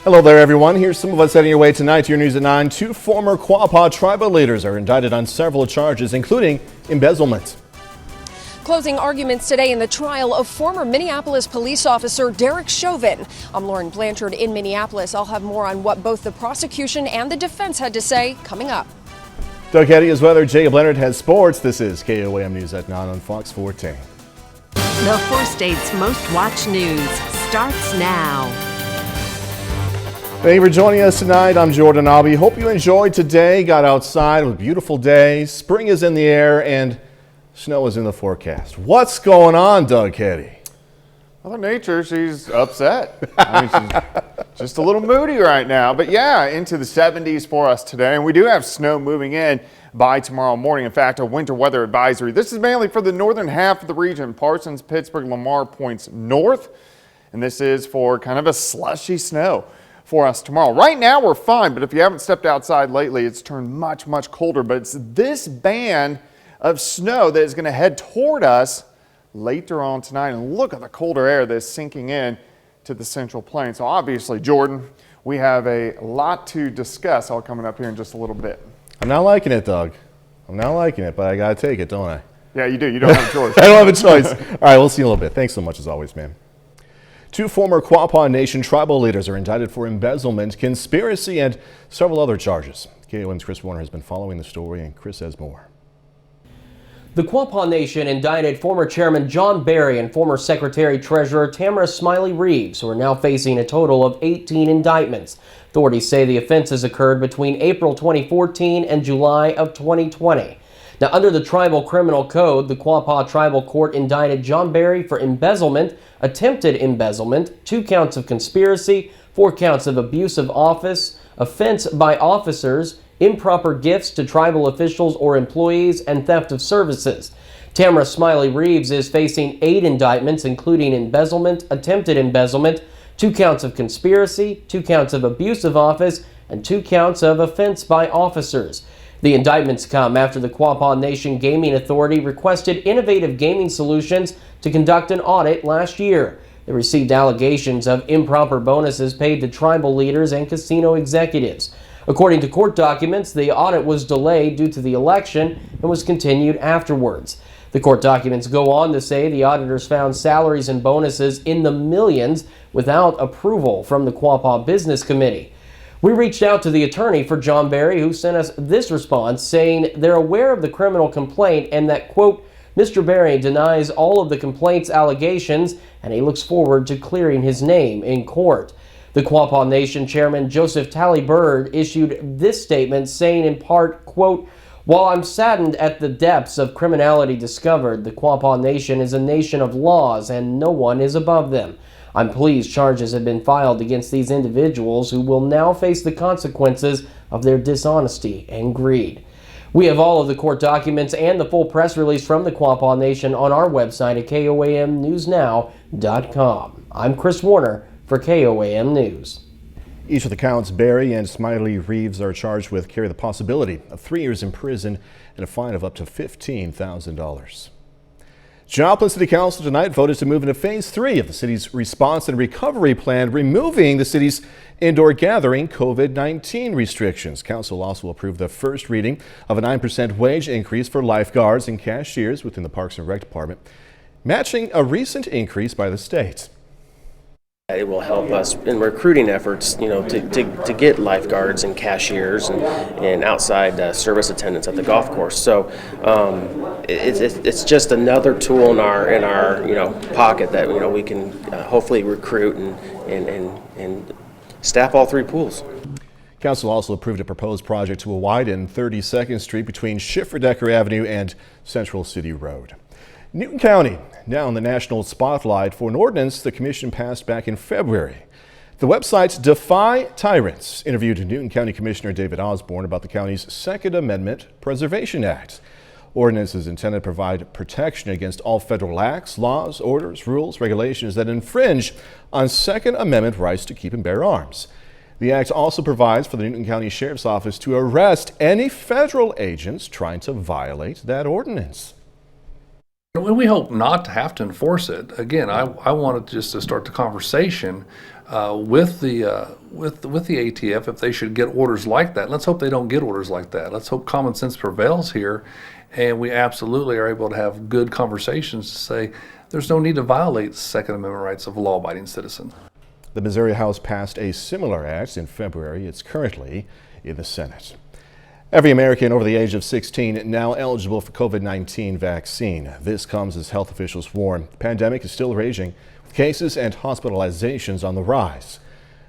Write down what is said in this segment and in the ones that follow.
Hello there, everyone. Here's some of what's heading your way tonight to your News at 9. Two former Quapaw tribal leaders are indicted on several charges, including embezzlement. Closing arguments today in the trial of former Minneapolis police officer Derek Chauvin. I'm Lauren Blanchard in Minneapolis. I'll have more on what both the prosecution and the defense had to say coming up. Doug Heddy has weather. Jacob Leonard has sports. This is KOAM News at 9 on Fox 14. The 4 states' most watched news starts now. Thank you for joining us tonight. I'm Jordan Albee. Hope you enjoyed today. Got outside. It was a beautiful day. Spring is in the air and snow is in the forecast. What's going on, Doug Heddy? Mother Nature, she's upset. I mean, she's just a little moody right now. But yeah, into the 70s for us today. And we do have snow moving in by tomorrow morning. In fact, a winter weather advisory. This is mainly for the northern half of the region. Parsons, Pittsburgh, Lamar points north. And this is for kind of a slushy snow for us tomorrow. Right now we're fine, but if you haven't stepped outside lately, it's turned much, much colder. But it's this band of snow that is going to head toward us later on tonight. And look at the colder air that's sinking in to the Central Plains. So obviously, Jordan, we have a lot to discuss all coming up here in just a little bit. I'm not liking it, Doug. I'm not liking it, but I got to take it, don't I? Yeah, you do. You don't have a choice. I don't have a choice. All right, we'll see you in a little bit. Thanks so much as always, man. Two former Quapaw Nation tribal leaders are indicted for embezzlement, conspiracy, and several other charges. KOM's Chris Warner has been following the story, and Chris has more. The Quapaw Nation indicted former Chairman John Barry and former Secretary-Treasurer Tamara Smiley Reeves, who are now facing a total of 18 indictments. Authorities say the offenses occurred between April 2014 and July of 2020. Now, under the Tribal Criminal Code, the Quapaw Tribal Court indicted John Barry for embezzlement, attempted embezzlement, 2 counts of conspiracy, 4 counts of abuse of office, offense by officers, improper gifts to tribal officials or employees, and theft of services. Tamara Smiley Reeves is facing 8 indictments, including embezzlement, attempted embezzlement, 2 counts of conspiracy, 2 counts of abuse of office, and 2 counts of offense by officers. The indictments come after the Quapaw Nation Gaming Authority requested innovative gaming solutions to conduct an audit last year. They received allegations of improper bonuses paid to tribal leaders and casino executives. According to court documents, the audit was delayed due to the election and was continued afterwards. The court documents go on to say the auditors found salaries and bonuses in the millions without approval from the Quapaw Business Committee. We reached out to the attorney for John Barry, who sent us this response saying they're aware of the criminal complaint and that, quote, Mr. Barry denies all of the complaint's allegations and he looks forward to clearing his name in court. The Quapaw Nation Chairman Joseph Talley-Bird issued this statement saying in part, quote, while I'm saddened at the depths of criminality discovered, the Quapaw Nation is a nation of laws and no one is above them. I'm pleased charges have been filed against these individuals who will now face the consequences of their dishonesty and greed. We have all of the court documents and the full press release from the Quapaw Nation on our website at KOAMNewsNow.com. I'm Chris Warner for KOAM News. Each of the counts, Barry and Smiley Reeves, are charged with carry the possibility of 3 years in prison and a fine of up to $15,000. Joplin City Council tonight voted to move into Phase 3 of the city's response and recovery plan, removing the city's indoor gathering COVID-19 restrictions. Council also approved the first reading of a 9% wage increase for lifeguards and cashiers within the Parks and Rec Department, matching a recent increase by the state. It will help us in recruiting efforts, to get lifeguards and cashiers and outside service attendants at the golf course. So it's just another tool in our pocket that we can hopefully recruit and staff all 3 pools. Council also approved a proposed project to widen 32nd Street between Schifferdecker Avenue and Central City Road. Newton County now in the national spotlight for an ordinance the commission passed back in February. The website Defy Tyrants interviewed Newton County Commissioner David Osborne about the county's Second Amendment Preservation Act. Ordinance is intended to provide protection against all federal acts, laws, orders, rules, regulations that infringe on Second Amendment rights to keep and bear arms. The act also provides for the Newton County Sheriff's Office to arrest any federal agents trying to violate that ordinance. We hope not to have to enforce it. Again, I wanted just to start the conversation with the ATF if they should get orders like that. Let's hope they don't get orders like that. Let's hope common sense prevails here, and we absolutely are able to have good conversations to say there's no need to violate the Second Amendment rights of a law-abiding citizen. The Missouri House passed a similar act in February. It's currently in the Senate. Every American over the age of 16 now eligible for COVID-19 vaccine. This comes as health officials warn the pandemic is still raging, with cases and hospitalizations on the rise.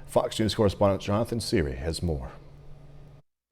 Fox News correspondent Jonathan Seary has more.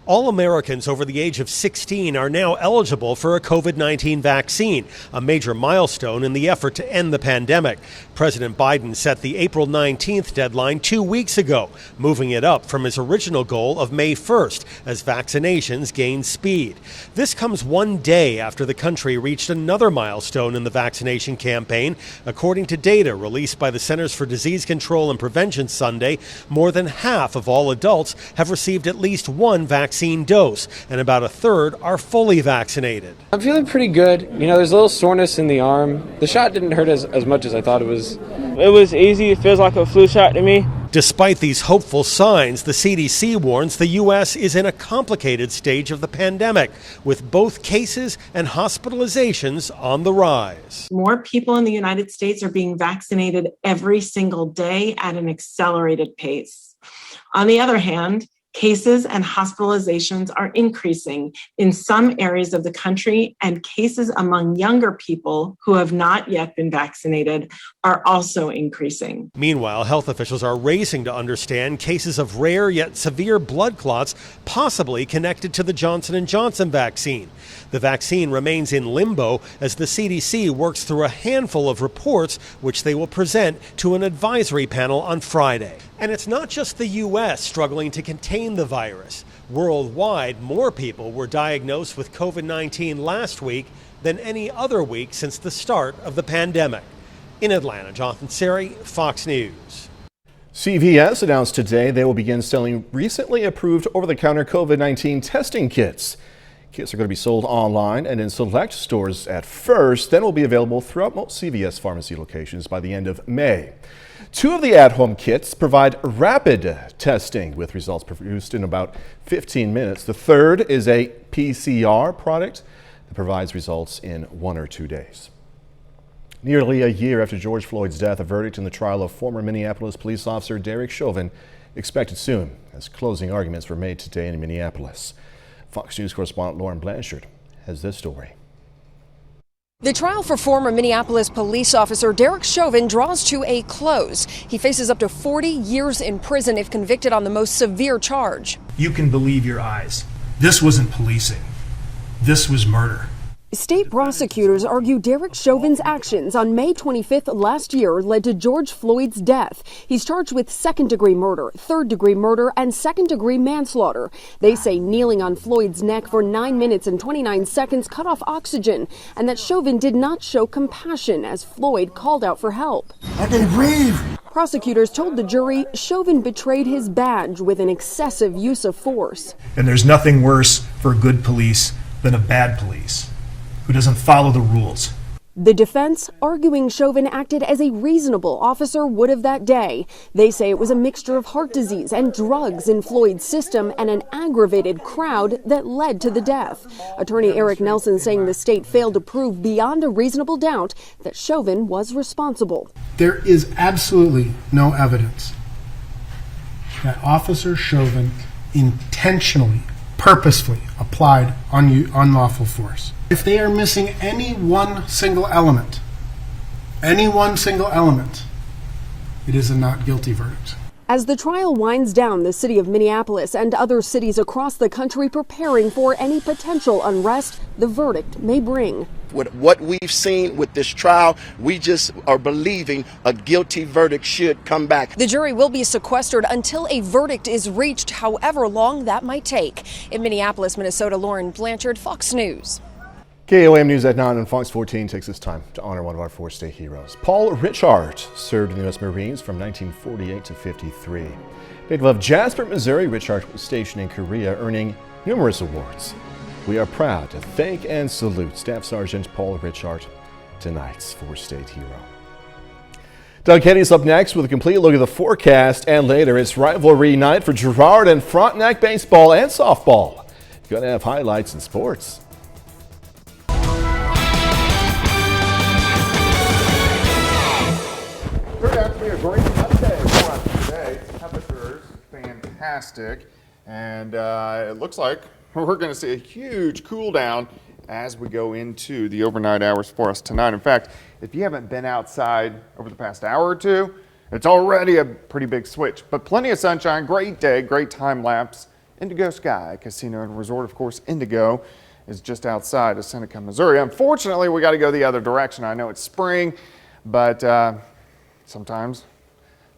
All Americans over the age of 16 are now eligible for a COVID-19 vaccine, a major milestone in the effort to end the pandemic. President Biden set the April 19th deadline 2 weeks ago, moving it up from his original goal of May 1st as vaccinations gain speed. This comes one day after the country reached another milestone in the vaccination campaign. According to data released by the Centers for Disease Control and Prevention Sunday, more than half of all adults have received at least one vaccine dose, and about a third are fully vaccinated. I'm feeling pretty good. You know, there's a little soreness in the arm. The shot didn't hurt as much as I thought it was. It was easy. It feels like a flu shot to me. Despite these hopeful signs, the CDC warns the U.S. is in a complicated stage of the pandemic, with both cases and hospitalizations on the rise. More people in the United States are being vaccinated every single day at an accelerated pace. On the other hand, cases and hospitalizations are increasing in some areas of the country, and cases among younger people who have not yet been vaccinated are also increasing. Meanwhile, health officials are racing to understand cases of rare yet severe blood clots possibly connected to the Johnson & Johnson vaccine. The vaccine remains in limbo as the CDC works through a handful of reports which they will present to an advisory panel on Friday. And it's not just the U.S. struggling to contain the virus. Worldwide, more people were diagnosed with COVID-19 last week than any other week since the start of the pandemic. In Atlanta, Jonathan Seary, Fox News. CVS announced today they will begin selling recently approved over-the-counter COVID-19 testing kits. Kits are going to be sold online and in select stores at first, then will be available throughout most CVS pharmacy locations by the end of May. Two of the at-home kits provide rapid testing with results produced in about 15 minutes. The third is a PCR product that provides results in 1 or 2 days. Nearly a year after George Floyd's death, a verdict in the trial of former Minneapolis police officer Derek Chauvin expected soon, as closing arguments were made today in Minneapolis. Fox News correspondent Lauren Blanchard has this story. The trial for former Minneapolis police officer Derek Chauvin draws to a close. He faces up to 40 years in prison if convicted on the most severe charge. You can believe your eyes. This wasn't policing. This was murder. State prosecutors argue Derek Chauvin's actions on May 25th last year led to George Floyd's death. He's charged with second-degree murder, third-degree murder, and second-degree manslaughter. They say kneeling on Floyd's neck for 9 minutes and 29 seconds cut off oxygen, and that Chauvin did not show compassion as Floyd called out for help. I can breathe. Prosecutors told the jury Chauvin betrayed his badge with an excessive use of force. And there's nothing worse for good police than a bad police who doesn't follow the rules. The defense arguing Chauvin acted as a reasonable officer would have that day. They say it was a mixture of heart disease and drugs in Floyd's system and an aggravated crowd that led to the death. Attorney Eric Nelson saying the state failed to prove beyond a reasonable doubt that Chauvin was responsible. There is absolutely no evidence that Officer Chauvin intentionally, purposefully applied unlawful force. If they are missing any one single element, it is a not guilty verdict. As the trial winds down, the city of Minneapolis and other cities across the country preparing for any potential unrest the verdict may bring. With what we've seen with this trial, we just are believing a guilty verdict should come back. The jury will be sequestered until a verdict is reached, however long that might take. In Minneapolis, Minnesota, Lauren Blanchard, Fox News. KOAM News at 9 and Fox 14 takes this time to honor one of our 4 state heroes. Paul Richard served in the U.S. Marines from 1948 to 53. Native of Jasper, Missouri, Richard was stationed in Korea, earning numerous awards. We are proud to thank and salute Staff Sergeant Paul Richard, tonight's 4 state hero. Doug Kenny's up next with a complete look at the forecast, and later it's rivalry night for Girard and Frontenac baseball and softball. Gonna have highlights in sports. Turned out to be a great Monday for us today. Temperatures fantastic, and it looks like we're going to see a huge cool down as we go into the overnight hours for us tonight. In fact, if you haven't been outside over the past hour or two, it's already a pretty big switch. But plenty of sunshine, great day, great time lapse. Indigo Sky Casino and Resort, of course, Indigo is just outside of Seneca, Missouri. Unfortunately, we got to go the other direction. I know it's spring, but sometimes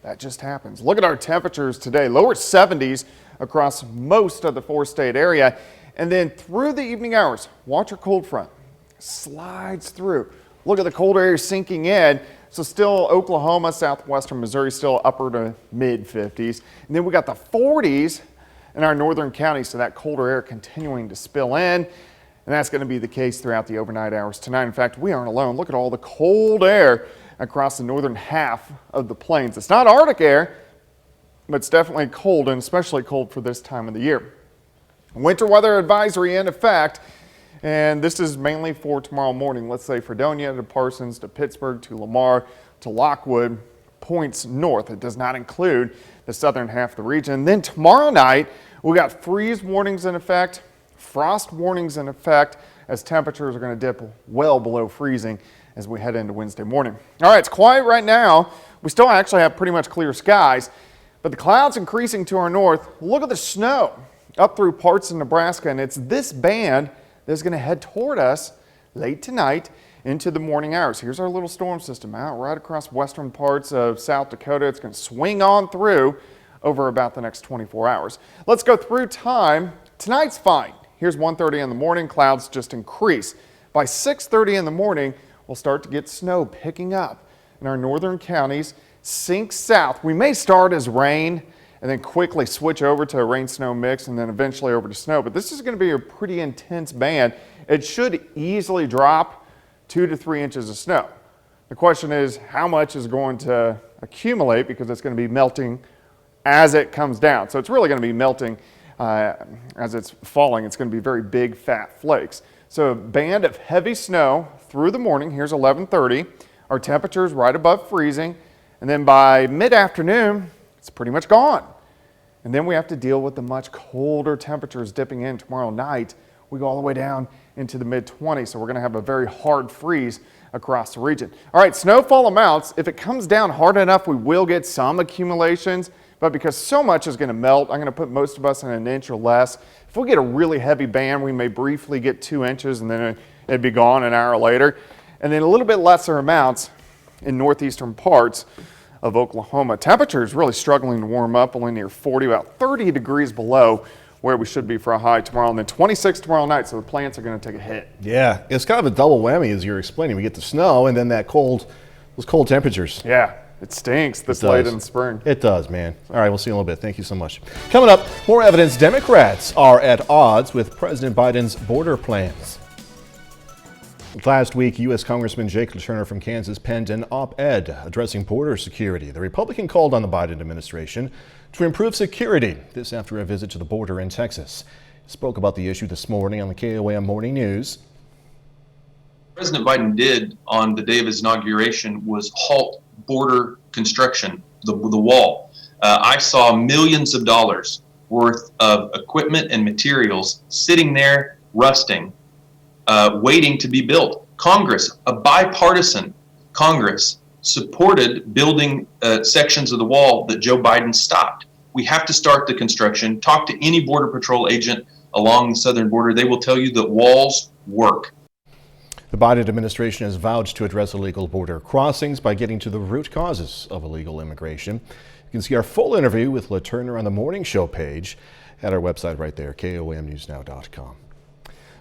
that just happens. Look at our temperatures today. Lower 70s across most of the four-state area. And then through the evening hours, watch our cold front slides through. Look at the cold air sinking in. So still Oklahoma, southwestern Missouri, still upper to mid 50s. And then we got the 40s in our northern counties. So that colder air continuing to spill in. And that's going to be the case throughout the overnight hours tonight. In fact, we aren't alone. Look at all the cold air across the northern half of the plains. It's not Arctic air, but it's definitely cold, and especially cold for this time of the year. Winter weather advisory in effect, and this is mainly for tomorrow morning. Let's say Fredonia to Parsons to Pittsburgh to Lamar to Lockwood, points north. It does not include the southern half of the region. Then tomorrow night, we got freeze warnings in effect, frost warnings in effect, as temperatures are going to dip well below freezing as we head into Wednesday morning. All right, it's quiet right now. We still actually have pretty much clear skies, but the clouds increasing to our north. Look at the snow up through parts of Nebraska, and it's this band that's going to head toward us late tonight into the morning hours. Here's our little storm system out right across western parts of South Dakota. It's going to swing on through over about the next 24 hours. Let's go through time. Tonight's fine. Here's 1:30 in the morning. Clouds just increase. By 6:30 in the morning, we'll start to get snow picking up in our northern counties, sink south. We may start as rain and then quickly switch over to a rain-snow mix and then eventually over to snow. But this is going to be a pretty intense band. It should easily drop 2 to 3 inches of snow. The question is how much is going to accumulate, because it's going to be melting as it comes down. So it's really going to be melting as it's falling. It's going to be very big, fat flakes. So a band of heavy snow through the morning. Here's 11:30. Our temperatures right above freezing. And then by mid-afternoon, it's pretty much gone. And then we have to deal with the much colder temperatures dipping in tomorrow night. We go all the way down into the mid-20s. So we're going to have a very hard freeze across the region. All right, snowfall amounts. If it comes down hard enough, we will get some accumulations. But because so much is going to melt, I'm going to put most of us in 1 inch or less. If we get a really heavy band, we may briefly get 2 inches and then it'd be gone an hour later. And then a little bit lesser amounts in northeastern parts of Oklahoma. Temperatures really struggling to warm up, only near 40, about 30 degrees below where we should be for a high tomorrow, and then 26 tomorrow night, so the plants are going to take a hit. Yeah, it's kind of a double whammy as you're explaining. We get the snow and then those cold temperatures. Yeah. It stinks this late in the spring. It does, man. All right, we'll see you in a little bit. Thank you so much. Coming up, more evidence Democrats are at odds with President Biden's border plans. Last week, U.S. Congressman Jake LaTurner from Kansas penned an op-ed addressing border security. The Republican called on the Biden administration to improve security. This after a visit to the border in Texas. He spoke about the issue this morning on the KOAM Morning News. President Biden did on the day of his inauguration was halt border construction, the wall. I saw millions of dollars worth of equipment and materials sitting there rusting, waiting to be built. Congress, a bipartisan Congress, supported building sections of the wall that Joe Biden stopped. We have to start the construction. Talk to any Border Patrol agent along the southern border. They will tell you that walls work. The Biden administration has vowed to address illegal border crossings by getting to the root causes of illegal immigration. You can see our full interview with LaTurner on the morning show page at our website right there, KOAMnewsnow.com.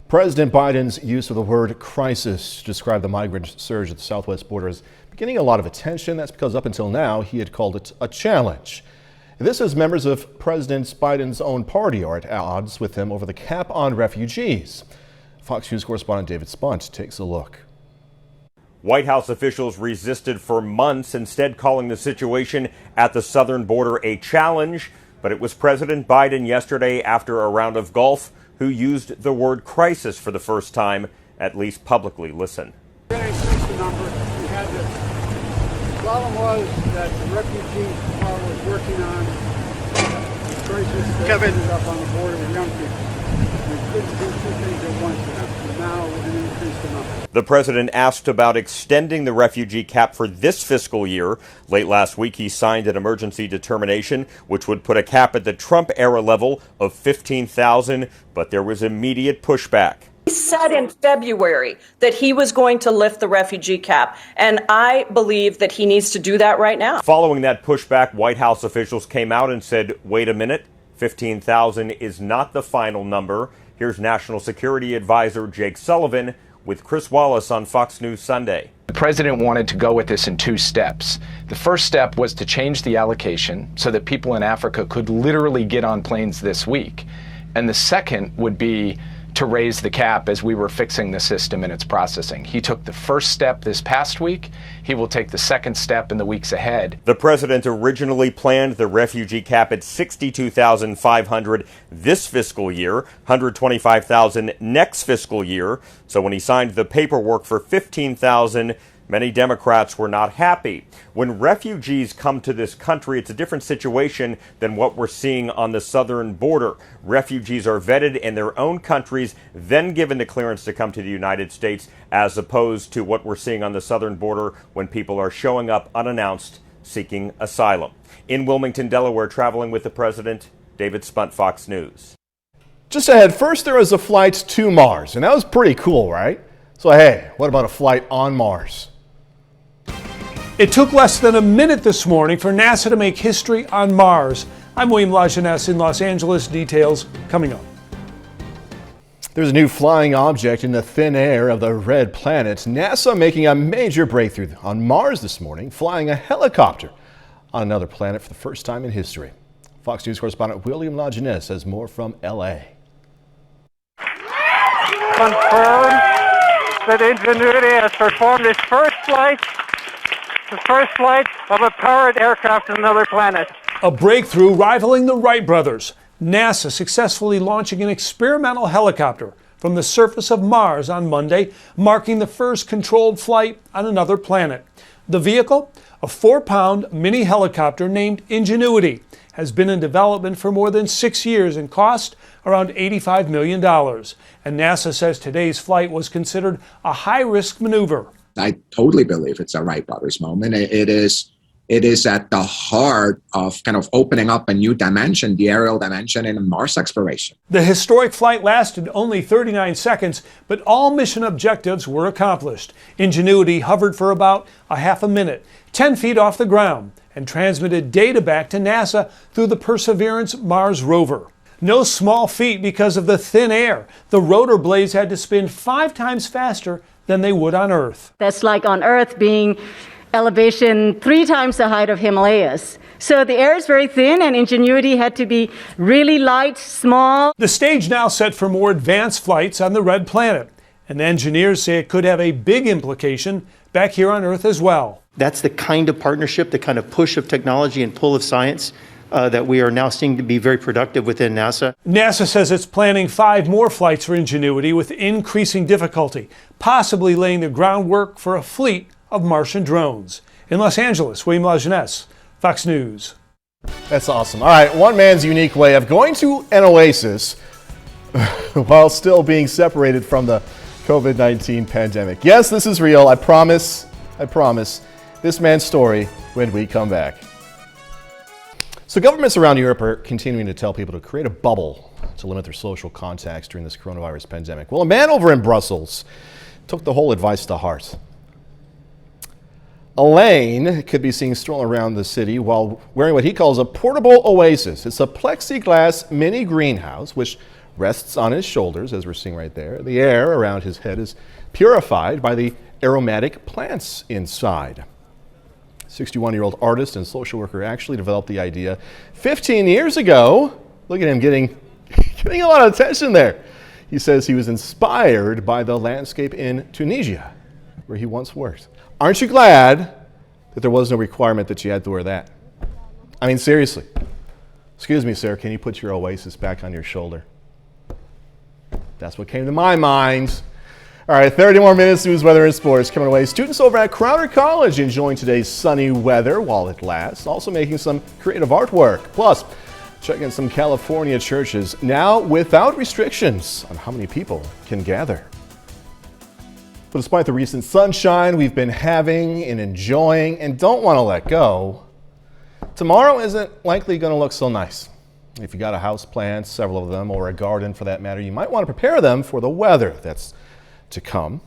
President Biden's use of the word crisis to describe the migrant surge at the southwest border is getting a lot of attention. That's because up until now, he had called it a challenge. And this as members of President Biden's own party are at odds with him over the cap on refugees. Fox News correspondent David Spunt takes a look. White House officials resisted for months, instead calling the situation at the southern border a challenge. But it was President Biden yesterday, after a round of golf, who used the word crisis for the first time, at least publicly. Listen. We're going to increase the number. We had the problem was that the refugee part was working on the crisis that ended up on the border with young people. We couldn't do two things at once now. Now we're going to increase the number. The president asked about extending the refugee cap for this fiscal year. Late last week, he signed an emergency determination, which would put a cap at the Trump-era level of 15,000, but there was immediate pushback. He said in February that he was going to lift the refugee cap, and I believe that he needs to do that right now. Following that pushback, White House officials came out and said, wait a minute, 15,000 is not the final number. Here's National Security Advisor Jake Sullivan with Chris Wallace on Fox News Sunday. The president wanted to go with this in two steps. The first step was to change the allocation so that people in Africa could literally get on planes this week. And the second would be to raise the cap as we were fixing the system and its processing. He took the first step this past week. He will take the second step in the weeks ahead. The president originally planned the refugee cap at 62,500 this fiscal year, 125,000 next fiscal year. So when he signed the paperwork for 15,000, many Democrats were not happy. When refugees come to this country, it's a different situation than what we're seeing on the southern border. Refugees are vetted in their own countries, then given the clearance to come to the United States, as opposed to what we're seeing on the southern border when people are showing up unannounced seeking asylum. In Wilmington, Delaware, traveling with the president, David Spunt, Fox News. Just ahead, first there was a flight to Mars, and that was pretty cool, right? So hey, what about a flight on Mars? It took less than a minute this morning for NASA to make history on Mars. I'm William Lajeunesse in Los Angeles. Details coming up. There's a new flying object in the thin air of the red planet. NASA making a major breakthrough on Mars this morning, flying a helicopter on another planet for the first time in history. Fox News correspondent William Lajeunesse has more from L.A. Confirmed that Ingenuity has performed its first flight. The first flight of a powered aircraft to another planet. A breakthrough rivaling the Wright brothers. NASA successfully launching an experimental helicopter from the surface of Mars on Monday, marking the first controlled flight on another planet. The vehicle, a 4-pound mini helicopter named Ingenuity, has been in development for more than 6 years and cost around $85 million. And NASA says today's flight was considered a high-risk maneuver. I totally believe it's a Wright brothers moment. It is at the heart of kind of opening up a new dimension, the aerial dimension in Mars exploration. The historic flight lasted only 39 seconds, but all mission objectives were accomplished. Ingenuity hovered for about a half a minute, 10 feet off the ground, and transmitted data back to NASA through the Perseverance Mars rover. No small feat because of the thin air. The rotor blades had to spin 5 times faster than they would on Earth. That's like on Earth being elevation 3 times the height of Himalayas. So the air is very thin and Ingenuity had to be really light, small. The stage now set for more advanced flights on the red planet. And engineers say it could have a big implication back here on Earth as well. That's the kind of partnership, the kind of push of technology and pull of science that we are now seeing to be very productive within NASA. NASA says it's planning 5 more flights for Ingenuity with increasing difficulty, possibly laying the groundwork for a fleet of Martian drones. In Los Angeles, William Lajeunesse, Fox News. That's awesome. All right, one man's unique way of going to an oasis while still being separated from the COVID-19 pandemic. Yes, this is real. I promise. This man's story when we come back. So governments around Europe are continuing to tell people to create a bubble to limit their social contacts during this coronavirus pandemic. Well, a man over in Brussels took the whole advice to heart. Elaine could be seen strolling around the city while wearing what he calls a portable oasis. It's a plexiglass mini greenhouse which rests on his shoulders, as we're seeing right there. The air around his head is purified by the aromatic plants inside. 61-year-old artist and social worker actually developed the idea 15 years ago. Look at him getting a lot of attention there. He says he was inspired by the landscape in Tunisia, where he once worked. Aren't you glad that there was no requirement that you had to wear that? I mean, seriously. Excuse me, sir, can you put your Oasis back on your shoulder? That's what came to my mind. All right, 30 more minutes, news, weather, and sports coming away. Students over at Crowder College enjoying today's sunny weather while it lasts, also making some creative artwork. Plus, checking some California churches now without restrictions on how many people can gather. But despite the recent sunshine we've been having and enjoying and don't want to let go, tomorrow isn't likely going to look so nice. If you got a house plant, several of them, or a garden for that matter, you might want to prepare them for the weather that's to come.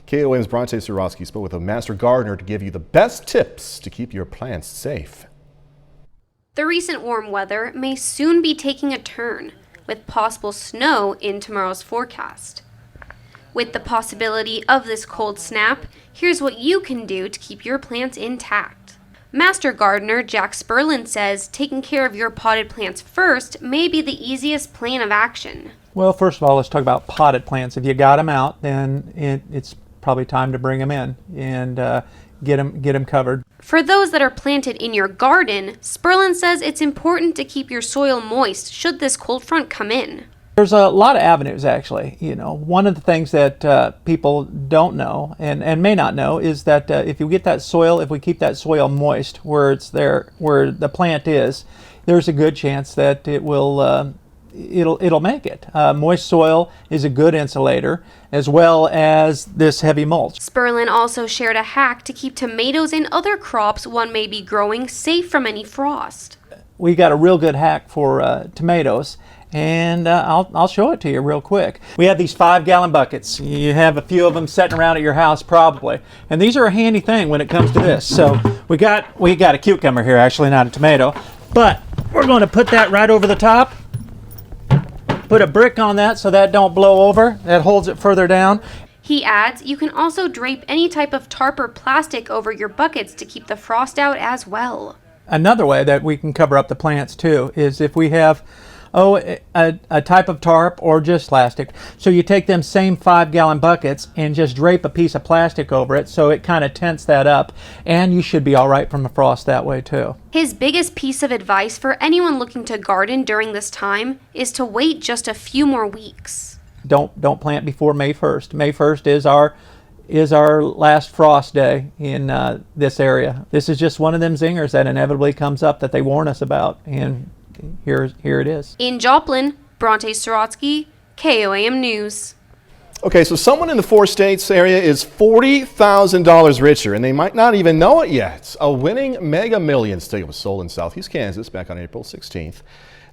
KOAM's Bronte Surowski spoke with a master gardener to give you the best tips to keep your plants safe. The recent warm weather may soon be taking a turn, with possible snow in tomorrow's forecast. With the possibility of this cold snap, here's what you can do to keep your plants intact. Master gardener Jack Sperlin says taking care of your potted plants first may be the easiest plan of action. Well, first of all, let's talk about potted plants. If you got them out, then it's probably time to bring them in and get them covered. For those that are planted in your garden, Sperlin says it's important to keep your soil moist should this cold front come in. There's a lot of avenues, actually. You know, one of the things that people don't know and may not know is that if we keep that soil moist where it's there, where the plant is, there's a good chance that it will. It'll make it. Moist soil is a good insulator, as well as this heavy mulch. Sperlin also shared a hack to keep tomatoes and other crops one may be growing safe from any frost. We got a real good hack for tomatoes, and I'll show it to you real quick. We have these 5-gallon buckets. You have a few of them sitting around at your house probably, and these are a handy thing when it comes to this. So we got a cucumber here, actually not a tomato, but we're going to put that right over the top. Put a brick on that so that don't blow over. That holds it further down. He adds, you can also drape any type of tarp or plastic over your buckets to keep the frost out as well. Another way that we can cover up the plants too is if we have a type of tarp or just plastic. So you take them same 5-gallon buckets and just drape a piece of plastic over it so it kind of tents that up, and you should be all right from the frost that way too. His biggest piece of advice for anyone looking to garden during this time is to wait just a few more weeks. Don't plant before May 1st. May 1st is our last frost day in this area. This is just one of them zingers that inevitably comes up that they warn us about, and here it is. In Joplin, Bronte Surowski, KOAM News. Okay, so someone in the 4 states area is $40,000 richer, and they might not even know it yet. A winning Mega Millions ticket was sold in Southeast Kansas back on April 16th.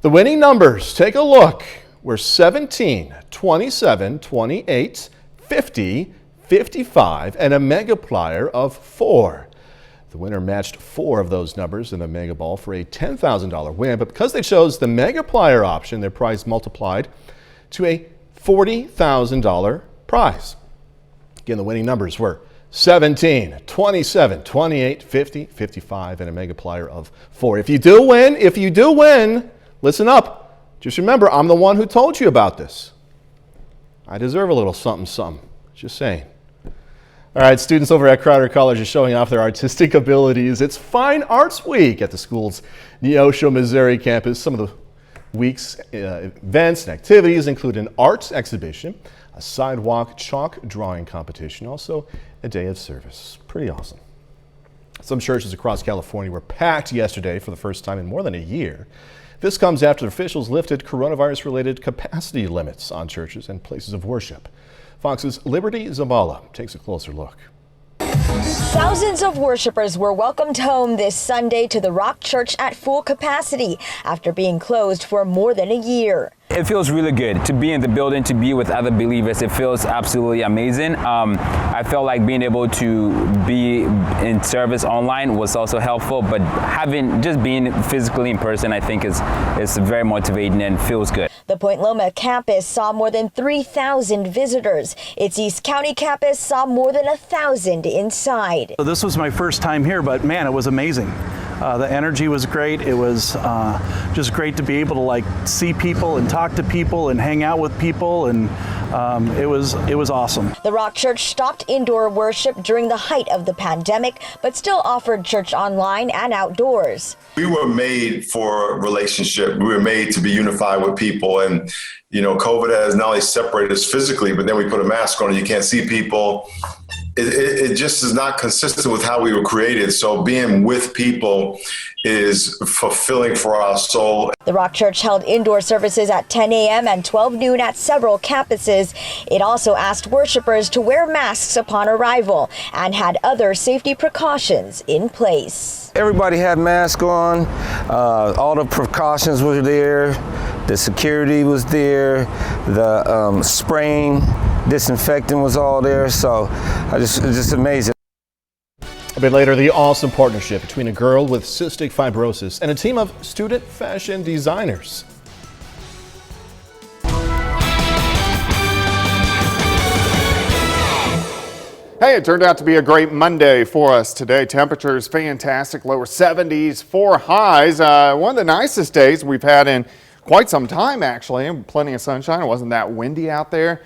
The winning numbers, take a look, were 17, 27, 28, 50, 55, and a megaplier of 4. The winner matched 4 of those numbers in the Mega Ball for a $10,000 win, but because they chose the megaplier option, their prize multiplied to a $40,000 prize. Again, the winning numbers were 17, 27, 28, 50, 55, and a megaplier of 4. If you do win, listen up. Just remember, I'm the one who told you about this. I deserve a little something, something. Just saying. All right, students over at Crowder College are showing off their artistic abilities. It's Fine Arts Week at the school's Neosho, Missouri campus. Some of the week's events and activities include an arts exhibition, a sidewalk chalk drawing competition, also a day of service. Pretty awesome. Some churches across California were packed yesterday for the first time in more than a year. This comes after officials lifted coronavirus-related capacity limits on churches and places of worship. Fox's Liberty Zabala takes a closer look. Thousands of worshipers were welcomed home this Sunday to the Rock Church at full capacity after being closed for more than a year. It feels really good to be in the building, to be with other believers. It feels absolutely amazing. I felt like being able to be in service online was also helpful, but just being physically in person, I think is very motivating and feels good. The Point Loma campus saw more than 3,000 visitors. Its East County campus saw more than 1,000 inside. So this was my first time here, but man, it was amazing. The energy was great. It was just great to be able to see people and talk to people and hang out with people, and It was awesome. The Rock Church stopped indoor worship during the height of the pandemic, but still offered church online and outdoors. We were made for relationship. We were made to be unified with people. And, COVID has not only separated us physically, but then we put a mask on and you can't see people. It just is not consistent with how we were created. So being with people is fulfilling for our soul. The Rock Church held indoor services at 10 a.m. and 12 noon at several campuses. It also asked worshipers to wear masks upon arrival and had other safety precautions in place. Everybody had masks on. All the precautions were there. The security was there. The spraying, disinfectant was all there. So it's just amazing. A bit later, the awesome partnership between a girl with cystic fibrosis and a team of student fashion designers. Hey, it turned out to be a great Monday for us today. Temperatures fantastic, lower 70s, 4 highs. One of the nicest days we've had in quite some time, actually. Plenty of sunshine. It wasn't that windy out there.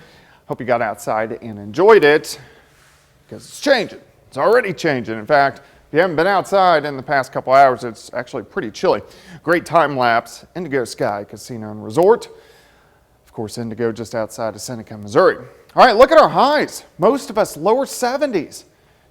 Hope you got outside and enjoyed it, because it's changing. It's already changing. In fact, if you haven't been outside in the past couple hours, it's actually pretty chilly. Great time lapse, Indigo Sky Casino and Resort. Of course, Indigo just outside of Seneca, Missouri. All right, look at our highs. Most of us lower 70s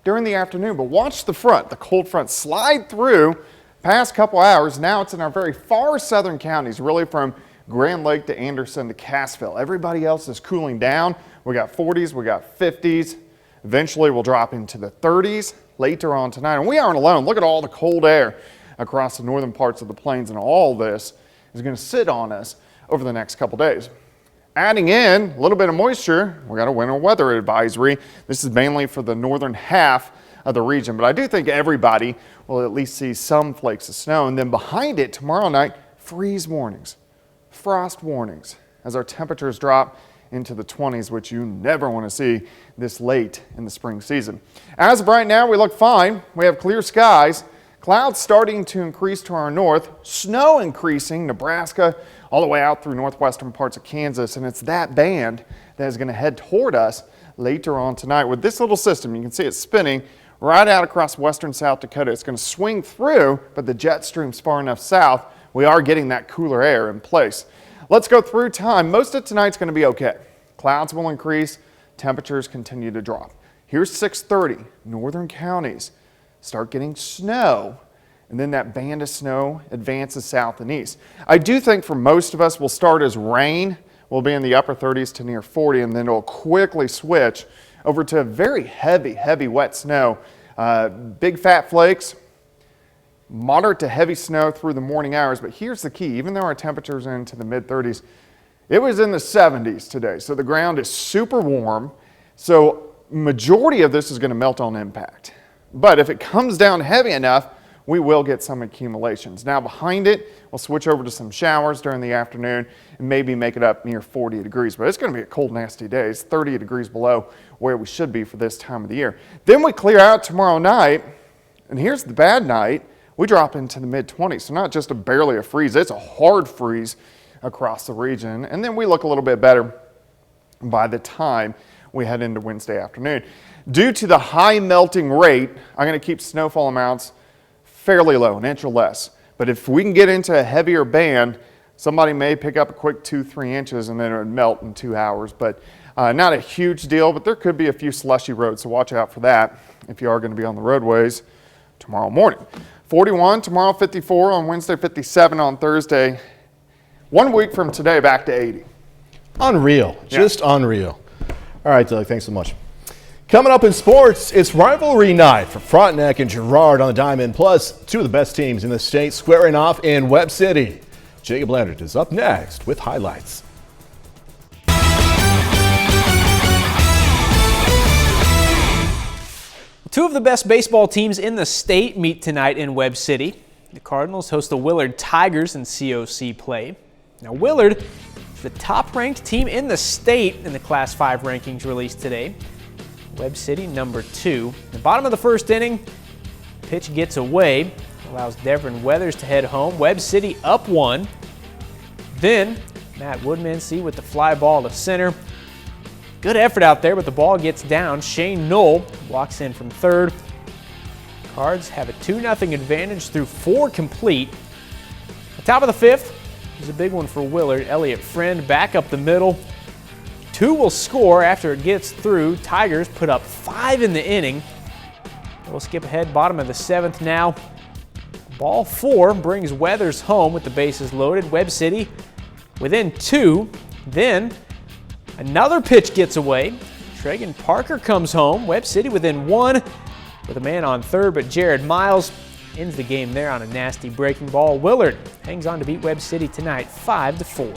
during the afternoon, but watch the front, the cold front slide through past couple hours. Now it's in our very far southern counties, really from Grand Lake to Anderson to Cassville. Everybody else is cooling down. We got 40s, we got 50s. Eventually we'll drop into the 30s later on tonight. And we aren't alone. Look at all the cold air across the northern parts of the plains, and all this is going to sit on us over the next couple days. Adding in a little bit of moisture, we got a winter weather advisory. This is mainly for the northern half of the region, but I do think everybody will at least see some flakes of snow. And then behind it, tomorrow night, freeze warnings, frost warnings, as our temperatures drop into the 20s, which you never want to see this late in the spring season. As of right now, we look fine. We have clear skies, clouds starting to increase to our north, snow increasing, Nebraska, all the way out through northwestern parts of Kansas, and it's that band that is going to head toward us later on tonight. With this little system, you can see it spinning right out across western South Dakota. It's going to swing through, but the jet stream's far enough south, we are getting that cooler air in place. Let's go through time. Most of tonight's going to be okay. Clouds will increase, temperatures continue to drop. Here's 6:30, northern counties start getting snow, and then that band of snow advances south and east. I do think for most of us, we'll start as rain. We'll be in the upper 30s to near 40, and then it'll quickly switch over to very heavy wet snow. Big fat flakes, moderate to heavy snow through the morning hours. But here's the key. Even though our temperatures are into the mid 30s, it was in the 70s today. So the ground is super warm. So majority of this is going to melt on impact. But if it comes down heavy enough, we will get some accumulations. Now behind it, we'll switch over to some showers during the afternoon and maybe make it up near 40 degrees. But it's going to be a cold, nasty day. It's 30 degrees below where we should be for this time of the year. Then we clear out tomorrow night, and here's the bad night. We drop into the mid-20s. So not just barely a freeze, it's a hard freeze across the region. And then we look a little bit better by the time we head into Wednesday afternoon. Due to the high melting rate, I'm going to keep snowfall amounts fairly low, an inch or less. But if we can get into a heavier band, somebody may pick up a quick 2-3 inches and then it would melt in 2 hours. But not a huge deal, but there could be a few slushy roads, so watch out for that if you are going to be on the roadways tomorrow morning. 41 tomorrow, 54 on Wednesday, 57 on Thursday. 1 week from today, back to 80. Unreal, just unreal. All right, Doug, thanks so much. Coming up in sports, it's rivalry night for Frontenac and Girard on the Diamond, plus two of the best teams in the state squaring off in Webb City. Jacob Landert is up next with highlights. Two of the best baseball teams in the state meet tonight in Webb City. The Cardinals host the Willard Tigers in COC play. Now Willard is the top-ranked team in the state in the Class 5 rankings released today. Webb City number 2. The bottom of the first inning, pitch gets away, allows Devin Weathers to head home. Webb City up 1. Then Matt Woodmansee with the fly ball to center. Good effort out there, but the ball gets down. Shane Knoll walks in from third. Cards have a 2-0 advantage through 4 complete. The top of the 5th is a big one for Willard. Elliott Friend back up the middle. 2 will score after it gets through. Tigers put up 5 in the inning. We'll skip ahead, bottom of the 7th now. Ball 4 brings Weathers home with the bases loaded. Webb City within 2. Then another pitch gets away. Tragan Parker comes home. Webb City within 1 with a man on third, but Jared Miles ends the game there on a nasty breaking ball. Willard hangs on to beat Webb City tonight 5-4.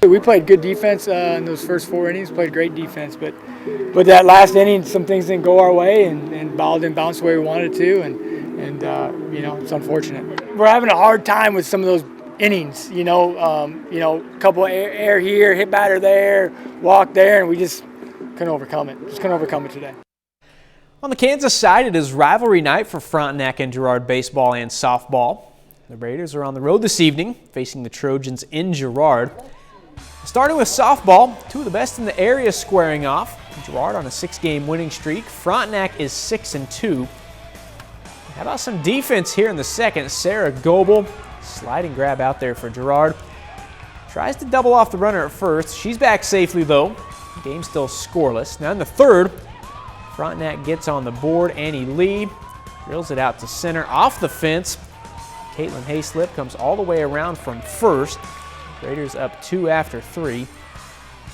We played good defense in those first 4 innings, played great defense, but that last inning, some things didn't go our way, and ball didn't bounce the way we wanted to, and it's unfortunate. We're having a hard time with some of those innings, a couple of air here, hit batter there, walk there, and we just couldn't overcome it. Just couldn't overcome it today. On the Kansas side, it is rivalry night for Frontenac and Girard baseball and softball. The Raiders are on the road this evening, facing the Trojans in Girard. Starting with softball, 2 of the best in the area squaring off. Girard on a 6-game winning streak. Frontenac is 6-2. How about some defense here in the second? Sarah Goebel, sliding grab out there for Girard. Tries to double off the runner at first. She's back safely though. Game still scoreless. Now in the third, Frontenac gets on the board. Annie Lee drills it out to center off the fence. Caitlin Hayslip comes all the way around from first. Raiders up 2 after 3.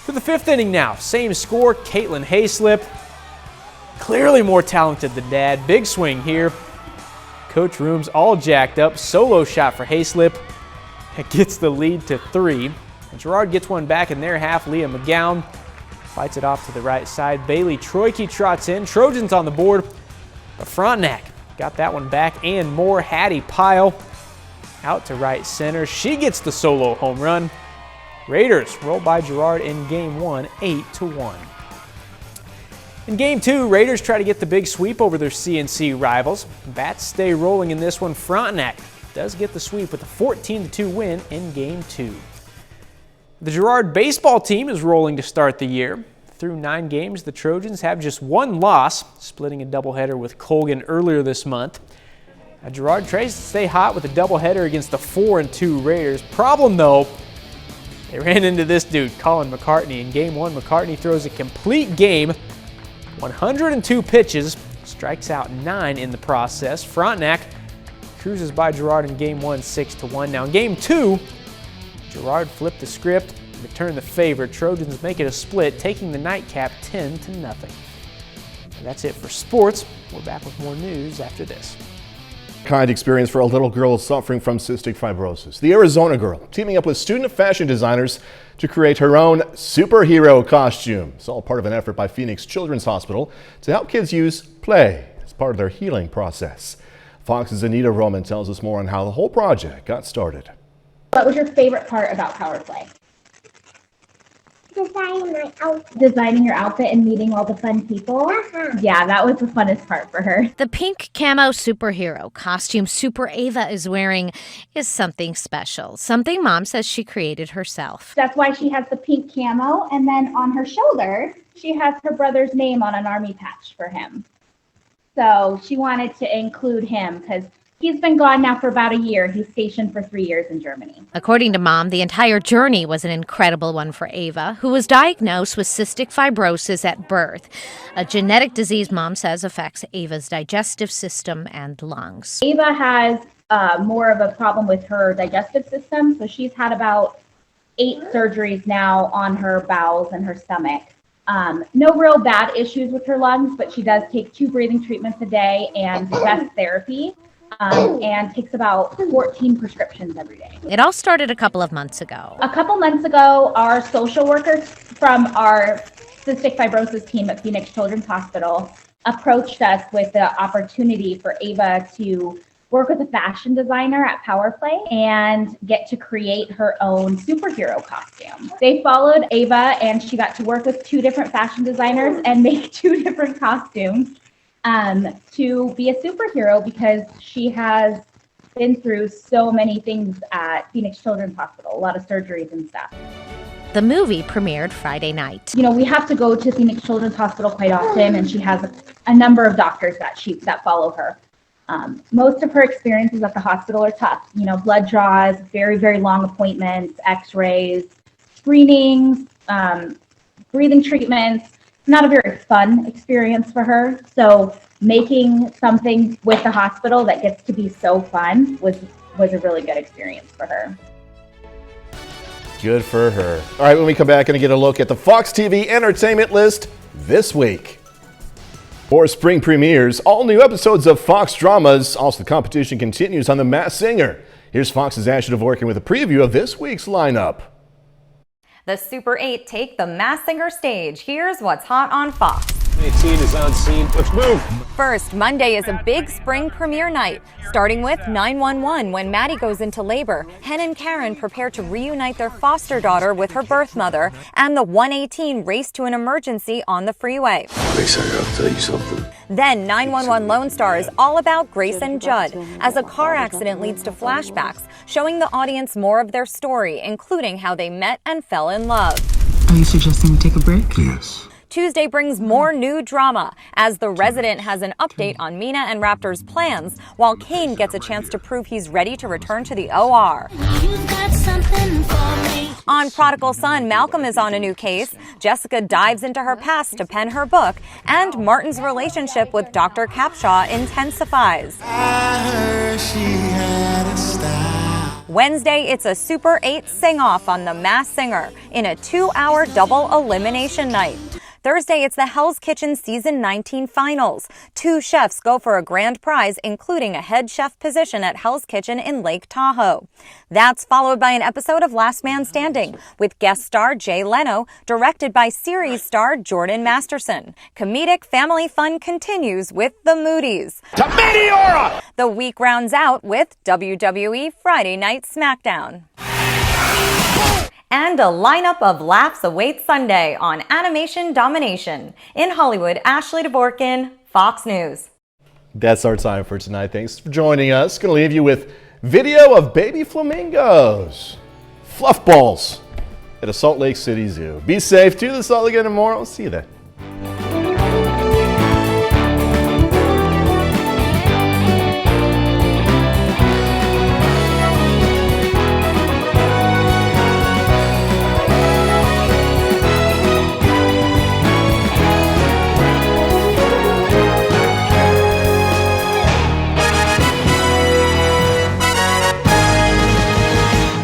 To the 5th inning now. Same score. Caitlin Hayslip, clearly more talented than Dad. Big swing here. Coach Room's all jacked up. Solo shot for Hayslip. It gets the lead to 3. And Girard gets one back in their half. Leah McGowan fights it off to the right side. Bailey Troike trots in. Trojans on the board. But Frontenac got that one back and more. Hattie Pyle out to right center. She gets the solo home run. Raiders roll by Girard in Game 1, 8-1. In Game 2, Raiders try to get the big sweep over their CNC rivals. Bats stay rolling in this one. Frontenac does get the sweep with a 14-2 win in Game 2. The Girard baseball team is rolling to start the year. Through 9 games, the Trojans have just 1 loss, splitting a doubleheader with Colgan earlier this month. Now, Girard tries to stay hot with a doubleheader against the 4-2 Raiders. Problem though, they ran into this dude, Colin McCartney. In Game 1, McCartney throws a complete game, 102 pitches, strikes out 9 in the process. Frontenac cruises by Girard in Game 1, 6-1. Now in Game 2, Girard flipped the script and returned the favor. Trojans make it a split, taking the nightcap 10-0. And that's it for sports. We're back with more news after this. Kind experience for a little girl suffering from cystic fibrosis. The Arizona girl teaming up with student fashion designers to create her own superhero costume. It's all part of an effort by Phoenix Children's Hospital to help kids use play as part of their healing process. Fox's Anita Roman tells us more on how the whole project got started. What was your favorite part about Power Play? Designing my outfit. Designing your outfit and meeting all the fun people. Yeah, that was the funnest part for her. The pink camo superhero costume Super Ava is wearing is something special, something Mom says she created herself. That's why she has the pink camo, and then on her shoulder, she has her brother's name on an army patch for him. So she wanted to include him because he's been gone now for about a year. He's stationed for 3 years in Germany. According to Mom, the entire journey was an incredible one for Ava, who was diagnosed with cystic fibrosis at birth, a genetic disease Mom says affects Ava's digestive system and lungs. Ava has more of a problem with her digestive system, so she's had about 8 surgeries now on her bowels and her stomach. No real bad issues with her lungs, but she does take 2 breathing treatments a day and vest therapy. And takes about 14 prescriptions every day. It all started a couple of months ago. A couple months ago, our social workers from our cystic fibrosis team at Phoenix Children's Hospital approached us with the opportunity for Ava to work with a fashion designer at Power Play and get to create her own superhero costume. They followed Ava and she got to work with 2 different fashion designers and make 2 different costumes. To be a superhero because she has been through so many things at Phoenix Children's Hospital, a lot of surgeries and stuff. The movie premiered Friday night. You know, we have to go to Phoenix Children's Hospital quite often, and she has a number of doctors that follow her. Most of her experiences at the hospital are tough. You know, blood draws, very, very long appointments, x-rays, screenings, breathing treatments. Not a very fun experience for her. So making something with the hospital that gets to be so fun was a really good experience for her. Good for her. All right, when we come back, going to get a look at the Fox TV entertainment list this week. For spring premieres, all new episodes of Fox dramas. Also, the competition continues on The Masked Singer. Here's Fox's Ashley working with a preview of this week's lineup. The Super 8 take the Masked Singer stage. Here's what's hot on Fox. 18 is on scene. Let's move. First, Monday is a big spring premiere night, starting with 911 when Maddie goes into labor. Hen and Karen prepare to reunite their foster daughter with her birth mother, and the 118 race to an emergency on the freeway. Grace, I gotta tell you something. Then 911 Lone Star is all about Grace and Judd, as a car accident leads to flashbacks, showing the audience more of their story, including how they met and fell in love. Are you suggesting we take a break? Yes. Tuesday brings more new drama, as The Resident has an update on Mina and Raptor's plans, while Kane gets a chance to prove he's ready to return to the OR. On Prodigal Son, Malcolm is on a new case, Jessica dives into her past to pen her book, and Martin's relationship with Dr. Capshaw intensifies. Wednesday, it's a Super 8 sing-off on The Masked Singer in a 2-hour double elimination night. Thursday, it's the Hell's Kitchen Season 19 finals. 2 chefs go for a grand prize, including a head chef position at Hell's Kitchen in Lake Tahoe. That's followed by an episode of Last Man Standing, with guest star Jay Leno, directed by series star Jordan Masterson. Comedic family fun continues with The Moody's. To Meteora! The week rounds out with WWE Friday Night SmackDown. And a lineup of laughs awaits Sunday on Animation Domination. In Hollywood, Ashley Dvorkin, Fox News. That's our time for tonight. Thanks for joining us. Going to leave you with video of baby flamingos, fluff balls at a Salt Lake City Zoo. Be safe. Do this all again tomorrow. See you then.